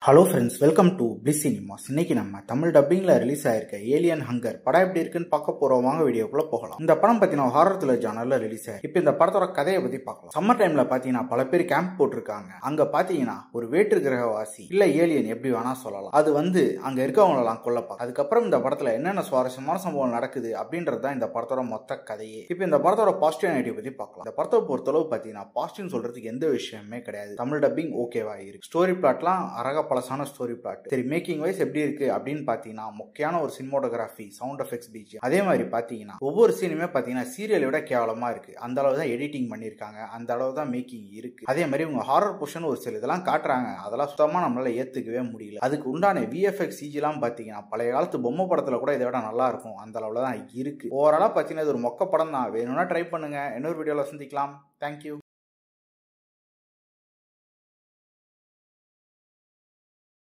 Hello friends, welcome to bliss cinemas. இன்னைக்கு நம்ம Tamil டப்பிங்ல release ஆயிருக்க ஏலியன் ஹங்கர் படம் எப்படி இருக்குன்னு பார்க்க போறோம். வாங்க வீடியோக்குள்ள போகலாம். இந்த படம் பார்த்தீங்கன்னா ஹாரர் த்ரில்லர் ஜானர்ல ரிலீஸ் ஆயிருக்கு. இப்போ இந்த படத்தோட கதையை பத்தி பார்க்கலாம். சம்மர் டைம்ல பாத்தீங்கன்னா பல பேர் கேம்ப் போட்டிருக்காங்க. அங்க பாத்தீங்கன்னா ஒரு வேற்று கிரகவாசி இல்ல ஏலியன் எப்படி வேணா சொல்லலாம், அது அங்க இருக்கவங்க எல்லாம் கொல்ல பார்க்கும். அதுக்கப்புறம் இந்த படத்துல என்னென்ன சுவாரஸ்யமான சம்பவம் நடக்குது அப்படின்றது தான் இந்த படத்தோட மொத்த கதையே. இப்போ இந்த படத்தோட பாசிட்டிவ் நெகட்டிவ் பத்தி பார்க்கலாம். இந்த படத்தை பொறுத்தளவு பாத்தீங்கன்னா பாசிட்டிவ் சொல்றதுக்கு எந்த விஷயமே கிடையாது. தமிழ் டப்பிங் ஓகேவா இருக்கு. ஸ்டோரி பிளாட்லாம் பழசான ஸ்டோரி பிளாட். சரி, மேக்கிங் வைஸ் எப்படி இருக்கு அப்படின்னு பாத்தீங்கன்னா முக்கியமான ஒரு சினிமோட்டோகிராஃபி, சவுண்ட் எஃபெக்ட்ஸ், பிஜிஎம். அதே மாதிரி பாத்தீங்கன்னா ஒவ்வொரு சீனுமே பாத்தீங்கன்னா சீரியலை விட கேவலமா இருக்கு. அந்த அளவு தான் எடிட்டிங் பண்ணிருக்காங்க, அந்த அளவு தான் மேக்கிங் இருக்கு. அதே மாதிரி உங்க ஹாரர் போர்ஷன் ஒரு சில இதெல்லாம் காட்டுறாங்க, அதெல்லாம் சுத்தமா நம்மளால ஏத்துக்கவே முடியல. அதுக்கு உண்டான விஎஃப்எக்ஸ் சிஜி எல்லாம் பாத்தீங்கன்னா பழைய காலத்து பொம்மை படத்துல கூட இதை விட நல்லா இருக்கும், அந்த அளவுல தான் இருக்கு. ஓவராலா பாத்தீங்கன்னா இது ஒரு மொக்க படம் தான். வேணும்னா ட்ரை பண்ணுங்க. இன்னொரு வீடியோல சந்திக்கலாம். தேங்க்யூ.